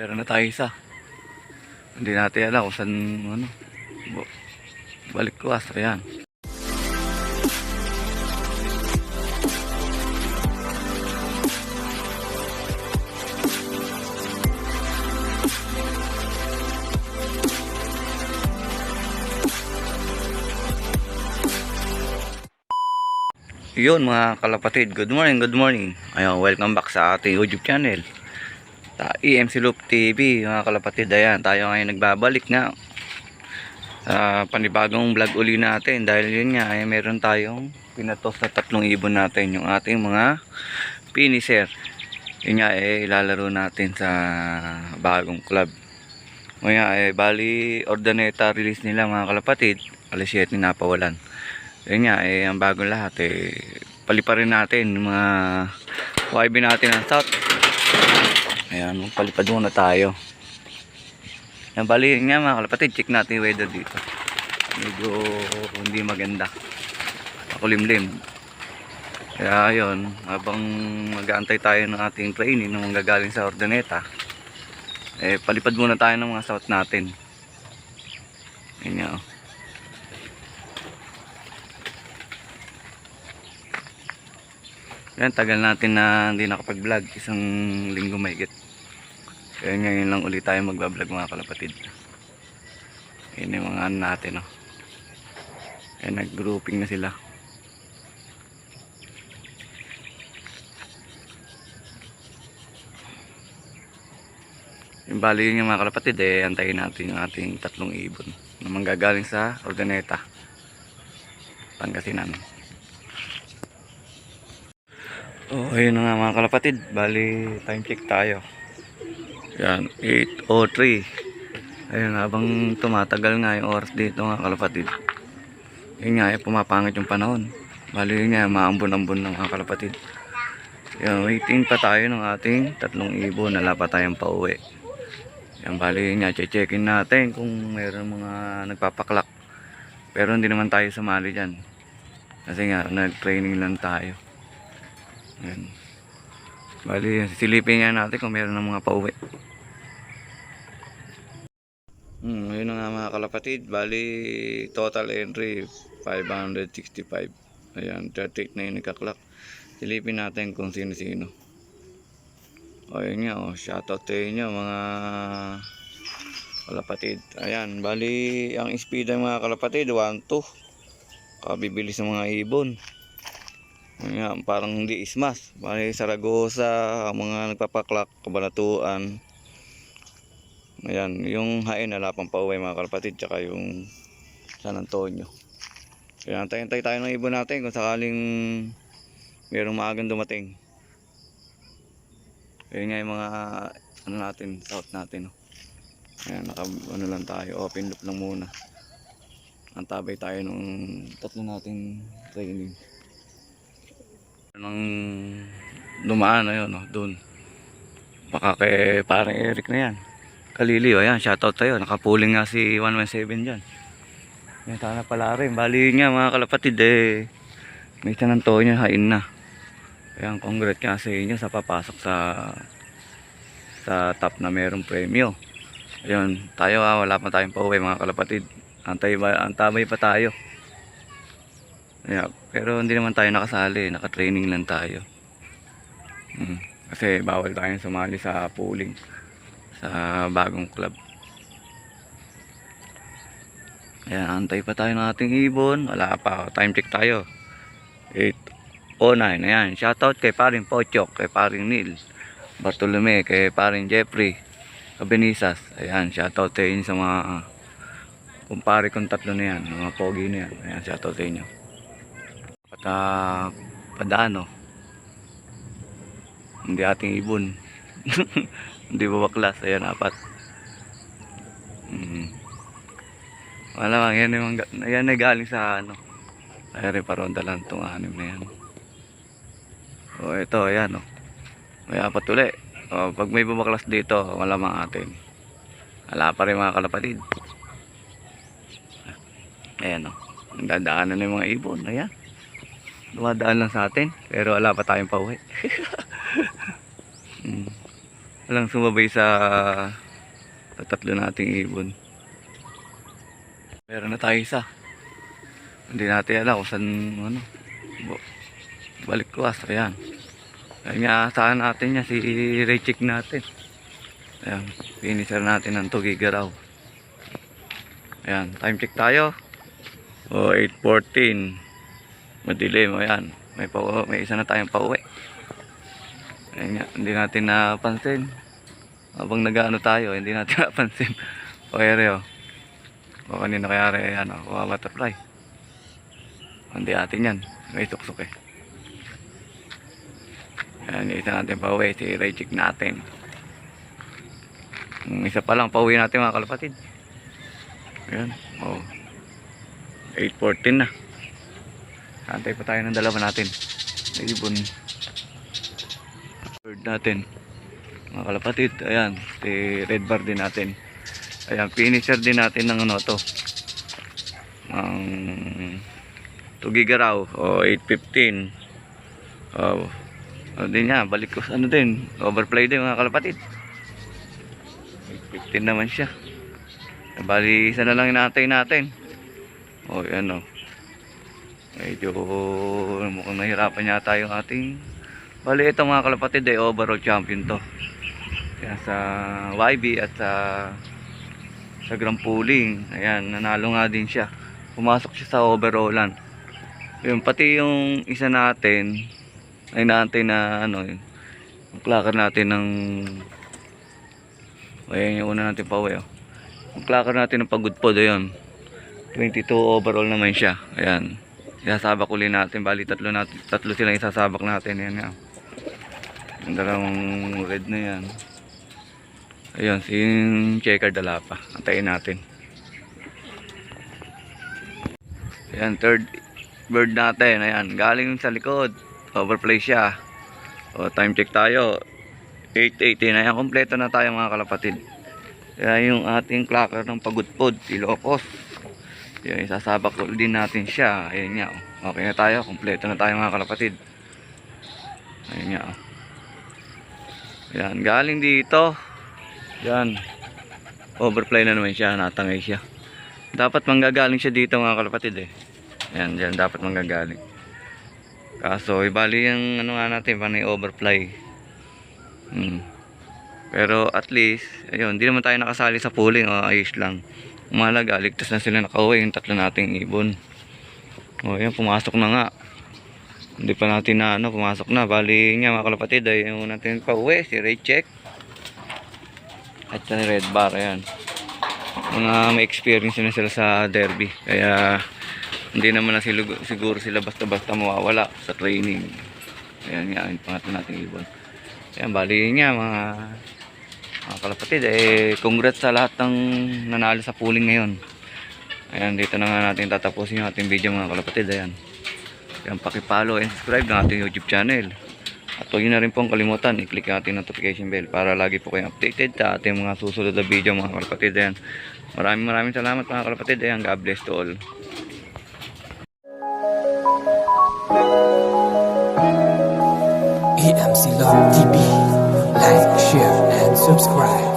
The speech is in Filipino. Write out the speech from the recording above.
Meron na tayo isa. Hindi natin alam kung saan ano. Balik ko as. Ayan. Yun mga kalapatid, good morning, good morning. Ayun, welcome back sa ating YouTube channel, sa EMC Loop TV mga kalapatid. Ayan, tayo ngayon nagbabalik nga sa panibagong vlog uli natin. Dahil yun nga, ay meron tayong pinatos na 3 ibon natin, yung ating mga finisher. Yun nga, ilalaro natin sa bagong club. Ngayon, bali, Ordaneta release nila mga kalapatid, alas 7 napawalan. Yun nga, ang bagong lahat, paliparin natin yung mga YB natin ng south. Ayan, palipad muna tayo. Yan, bali nga mga kalapatid, check natin yung weather dito. Medyo hindi maganda, makulimlim. Kaya yun, habang mag-aantay tayo ng ating training nung manggagaling sa Ordaneta, palipad muna tayo ng mga south natin. Ayan nga, yan, tagal natin na hindi nakapag-vlog, 1 linggo mahigit. Kaya ngayon lang ulit tayo magbablog mga kalapatid. Yan yung mga ano natin, no? Kaya nag-grouping na sila. Yung bali yun yung mga kalapatid, antayin natin yung ating 3 ibon na manggagaling sa Ordaneta, Pangasinan. Ayun na nga mga kalapatid, bali time check tayo. Yan, 8:03. Ayun, habang tumatagal nga yung oras dito mga kalapatid, yun nga, pumapangit yung panahon. Bali yun nga, maambon-ambon ng mga kalapatid. Yan, waiting pa tayo ng ating 3 ibon, wala pa tayong pauwi. Yan, bali yun nga, checkin natin kung mayroon mga nagpapaklak. Pero hindi naman tayo sumali dyan, kasi nga, nag-training lang tayo. Yan. Bali, silipin nga natin kung meron ng mga pauwi. Ayun na nga mga kalapatid, bali total entry 565. Ayan, 38 na yung nagkaklak. Silipin natin kung sino-sino. Ayun nga, shoutout to inyo mga kalapatid. Ayan, bali ang speed ng mga kalapatid 1-2. Kabibilis ng mga ibon. Ayan, parang hindi ismas. Bali Saragosa, mga nagpapaklak, Kabanatuan. Ayan, yung hain wala pang pauwi mga kalapatid, tsaka yung San Antonio. Kaya antay-antay tayo ng ibon natin kung sakaling mayroong maagang dumating. Ayan nga yung mga ano natin, south natin, no? Ayan, ano lang tayo, open loop lang muna. Antabay tayo nung 3 natin training. Nang dumaan na yun, no? Doon baka kay parang Eric na yan, Kaliliw. Ayan, shoutout tayo, nakapuling nga si 117 dyan. Yan, sana pala rin. Bali nga mga kalapatid, may San Antonio hain na. Ayan, congrats nga sa inyo sa papasok sa top na merong premyo. Ayun, tayo wala pa tayong pauwi mga kalapatid, antabay pa tayo. Yeah, pero hindi naman tayo nakasali, naka-training lang tayo. Kasi bawal tayong sumali sa pooling sa bagong club. Ayan, antay pa tayo ng ating ibon. Wala pa, time check tayo, 8:09. Ayan, shoutout kay paring Pochok, kay paring Neil Bartolome, kay paring Jeffrey Cabenisas. Ayan, shoutout tayo sa mga kumpare kong 3 na yan, mga pogi na yan. Ayan, shoutout sa inyo. Padaan, no? Hindi ating ibon. Hindi babaklas. Ayan, 4. Wala lang, yan ay galing sa ano, ay reparonda lang itong 6 na yan. Ito, ayan, no? May 4 ulit. Pag may babaklas dito, malamang atin. Wala pa rin mga kalapatid. Ayan, no? Dadaanan na yung mga ibon. Ayan, dumadaan lang sa atin, pero wala pa tayong pauwi. Walang sumabay sa tatlo nating ibon. Meron na tayo isa. Hindi natin alam kung saan ano, balik ko as. Ayan. Ayan nga, asahan natin niya si Raycheck natin. Ayan, finisher natin ng Tugigaraw. Ayan, time check tayo. 8:14. Madilim, ayan. May isa na tayong pauwi. Ayan nga, hindi natin napansin. Habang nag-ano tayo, hindi natin napansin. Okay, Reo. O kanina kaya Reo, ayan, butterfly. Hindi atin yan. May suksok eh. Ayan, isa natin pauwi, si Raycheck natin. Isa pa lang pauwi natin mga kalapatid. Ayan, 8:14 na. Antay pa tayo ng dalawa natin. Ibon. Bird natin. Mga kalapatid, ayan, si red bar din natin. Ayan, finisher din natin ng ano to. Ang Tugigaraw, 8:15. Din niya, balik ko ano din, overplay din mga kalapatid. 8:15 naman siya. Bali, isa na lang inaantay natin. Yan medyo mukhang nahirapan yata yung ating. Bali, ito mga kalapatid ay overall champion to. Kaya sa YB at sa Grand Pooling, ayan, nanalo nga din siya. Pumasok siya sa overallan. Yun, pati yung isa natin ay naantay na ano, yung clacker natin ng ayan yung una natin pauwi. Yung clacker natin ng pagudpod, ayun, 22 overall naman siya. Ayan, isasabak uli natin. Bali tatlo silang isasabak natin. Ayan nga, yung dalawang red na yan. Ayun, si checker dala pa. Antayin natin. Ayan, third bird natin. Ayan, galing sa likod. Overplay siya. Time check tayo. 8:18. Ayan, kompleto na tayo mga kalapatid. Kaya yung ating clacker ng pagudpod, Ilocos. Ayan, isasabak din natin siya. Ayan nga. Okay na tayo. Kompleto na tayo mga kalapatid. Ayan nga. Ayan, galing dito. Yan, overplay na naman siya, natangay siya. Dapat manggagaling siya dito mga kalapatid eh. Yan, dyan dapat manggagaling. Kaso ibali yung ano nga natin, panay overplay. Pero at least ayun, hindi naman tayo nakasali sa pooling. Ayos lang. Umalaga, ligtas na sila nakauwi yung tatlo nating ibon. Yan, pumasok na nga. Hindi pa natin na ano, pumasok na. Bali nga mga kalapatid ay yung natin pa uwi, si Raycheck at sa red bar. Ayan, mga may experience na sila sa derby, kaya hindi naman na siguro sila basta-basta mawawala sa training. Ayan nga, yung pangatlo nating ibon. Ayan, bali nga mga kalapatid, congrats sa lahat ng nanalo sa pooling ngayon. Ayan, dito na nga natin tatapusin yung ating video mga kalapatid. Ayan, pakipollow and subscribe ng ating YouTube channel. At huwag nyo na rin pong kalimutan, i-click ang ating notification bell para lagi po kayong updated sa ating mga susunod na video mga kalapatid. Ayan, maraming salamat mga kalapatid. Ayan, God bless to all. AMC Love TV. Like, share, and subscribe.